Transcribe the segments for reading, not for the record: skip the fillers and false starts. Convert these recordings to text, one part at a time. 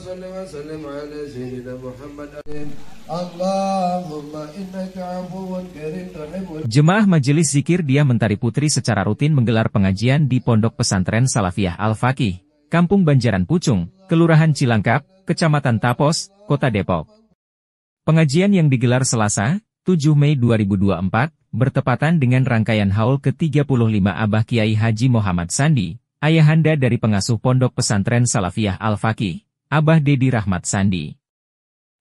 صل وسلم على سيدنا محمد. اللهم إنك عفو كريم تحب. Jemaah Majelis Zikir Diah Mentari Putri secara rutin menggelar pengajian di Pondok Pesantren Salafiyah Al-Faqih, Kampung Banjaran Pucung, Kelurahan Cilangkap, Kecamatan Tapos, Kota Depok. Pengajian yang digelar Selasa, 7 Mei 2024, bertepatan dengan rangkaian haul ke-35 Abah Kiai Haji Muhammad Sandi, ayahanda dari pengasuh Pondok Pesantren Salafiyah Al-Faqih, Abah Dedi Rahmat Sandi.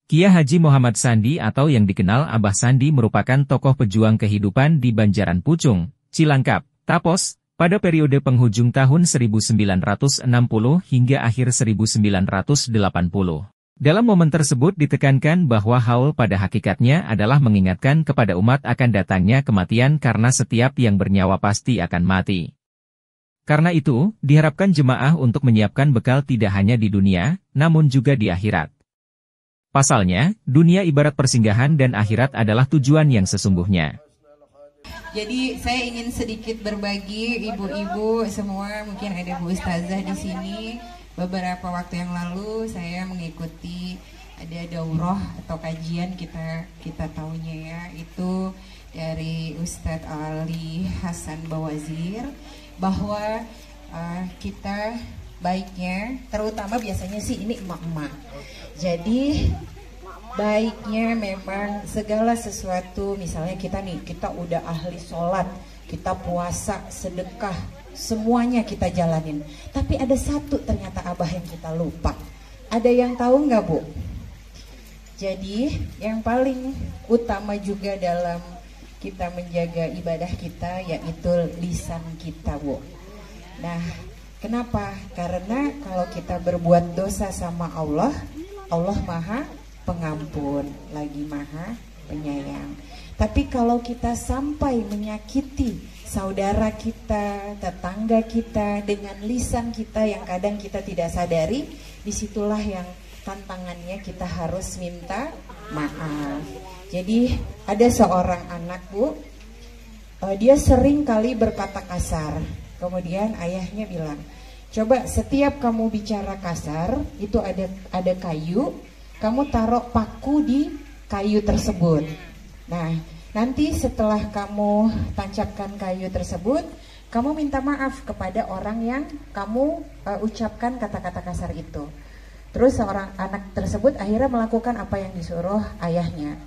Kiai Haji Muhammad Sandi atau yang dikenal Abah Sandi merupakan tokoh pejuang kehidupan di Banjaran Pucung, Cilangkap, Tapos, pada periode penghujung tahun 1960 hingga akhir 1980. Dalam momen tersebut ditekankan bahwa haul pada hakikatnya adalah mengingatkan kepada umat akan datangnya kematian karena setiap yang bernyawa pasti akan mati. Karena itu, diharapkan jemaah untuk menyiapkan bekal tidak hanya di dunia, namun juga di akhirat. Pasalnya, dunia ibarat persinggahan dan akhirat adalah tujuan yang sesungguhnya. Jadi saya ingin sedikit berbagi ibu-ibu semua, mungkin ada Bu Ustazah di sini. Beberapa waktu yang lalu saya mengikuti ada daurah atau kajian kita tahunya ya, itu dari Ustadz Ali Hasan Bawazir, bahwa kita baiknya, terutama biasanya sih ini emak-emak, jadi baiknya memang segala sesuatu, misalnya kita udah ahli sholat, kita puasa, sedekah, semuanya kita jalanin. Tapi ada satu ternyata Abah yang kita lupa. Ada yang tahu nggak Bu? Jadi yang paling utama juga dalam kita menjaga ibadah kita yaitu lisan kita Bu. Nah kenapa? Karena kalau kita berbuat dosa sama Allah, Allah Maha Pengampun, lagi Maha Penyayang. Tapi kalau kita sampai menyakiti saudara kita, tetangga kita dengan lisan kita yang kadang kita tidak sadari, disitulah yang tantangannya kita harus minta maaf. Jadi ada seorang anak Bu, dia sering kali berkata kasar. Kemudian ayahnya bilang, coba setiap kamu bicara kasar, itu ada kayu, kamu taruh paku di kayu tersebut. Nah, nanti setelah kamu tancapkan kayu tersebut, kamu minta maaf kepada orang yang kamu ucapkan kata-kata kasar itu. Terus seorang anak tersebut akhirnya melakukan apa yang disuruh ayahnya.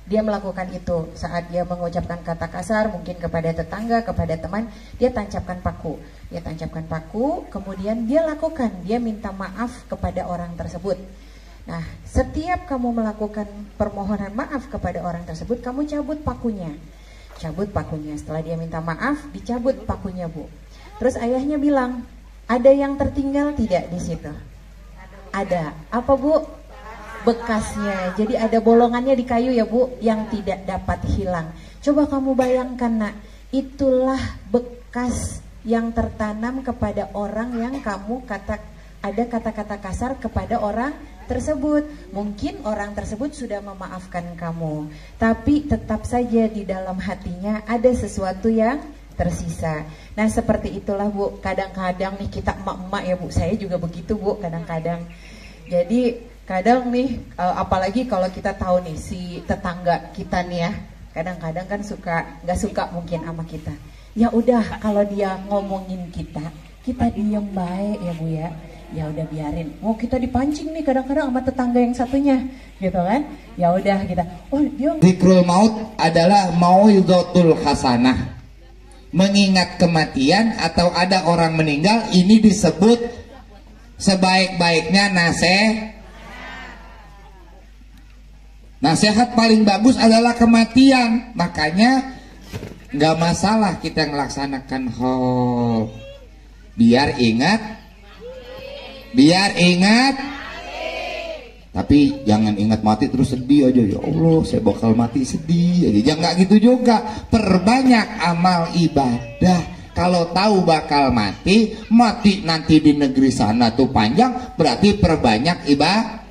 Dia melakukan itu saat dia mengucapkan kata kasar, mungkin kepada tetangga, kepada teman, dia tancapkan paku. Dia tancapkan paku, kemudian dia lakukan, dia minta maaf kepada orang tersebut. Nah, setiap kamu melakukan permohonan maaf kepada orang tersebut, kamu cabut pakunya. Cabut pakunya. Setelah dia minta maaf, dicabut pakunya, Bu. Terus ayahnya bilang, ada yang tertinggal tidak di situ? Ada. Apa, Bu? Bekasnya. Jadi ada bolongannya di kayu ya, Bu, yang tidak dapat hilang. Coba kamu bayangkan, Nak, itulah bekas yang tertanam kepada orang yang kamu ada kata-kata kasar kepada orang tersebut. Mungkin orang tersebut sudah memaafkan kamu, tapi tetap saja di dalam hatinya ada sesuatu yang tersisa. Nah seperti itulah Bu, kadang-kadang nih kita emak-emak ya Bu, saya juga begitu Bu kadang-kadang. Jadi kadang nih apalagi kalau kita tahu nih si tetangga kita nih ya, kadang-kadang kan nggak suka mungkin sama kita. Ya udah kalau dia ngomongin kita diem baik ya Bu ya. Ya udah biarin. Mau kita dipancing nih kadang-kadang sama tetangga yang satunya, gitu kan? Ya udah kita. Oh dia. Zikrul maut adalah mau'izatul hasanah. Mengingat kematian atau ada orang meninggal, ini disebut sebaik-baiknya nasihat paling bagus adalah kematian. Makanya nggak masalah kita melaksanakan haul. Biar ingat, tapi jangan ingat mati terus sedih aja. Ya Allah, saya bakal mati sedih aja. Jangan gitu juga. Perbanyak amal ibadah. Kalau tahu bakal mati nanti di negeri sana tuh panjang, berarti perbanyak ibadah.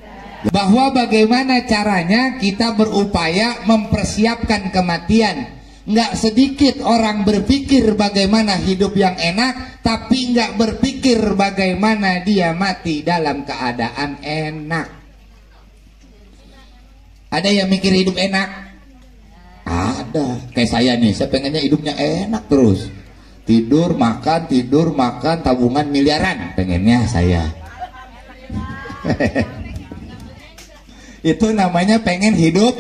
Bahwa bagaimana caranya kita berupaya mempersiapkan kematian. nggak sedikit orang berpikir bagaimana hidup yang enak, tapi nggak berpikir bagaimana dia mati dalam keadaan enak. Ada yang mikir hidup enak? Ada. Kayak saya nih, saya pengennya hidupnya enak terus. Tidur, makan, tabungan miliaran. Pengennya saya. Itu namanya pengen hidup.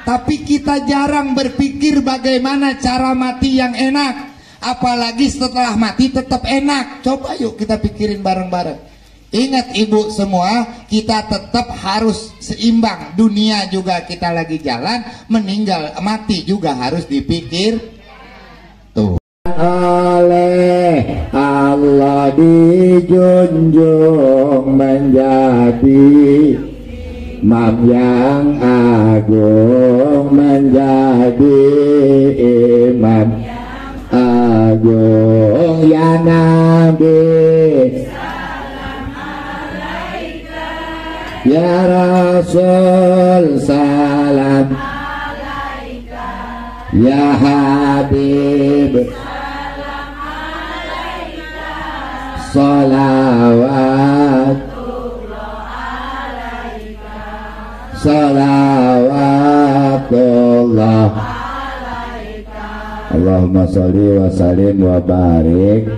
Tapi kita jarang berpikir bagaimana cara mati yang enak. Apalagi setelah mati tetap enak. Coba yuk kita pikirin bareng-bareng. Ingat ibu semua, kita tetap harus seimbang. Dunia juga kita lagi jalan, meninggal, mati juga harus dipikir. Tuh. Oleh Allah dijunjung menjadi imam yang agung, menjadi imam agung ya Nabi. Ya Rasul salam alaika, ya Habib salam alaika, salawatullah alaika, salawatullah alaika. Allahumma sholli wa sallim wa barik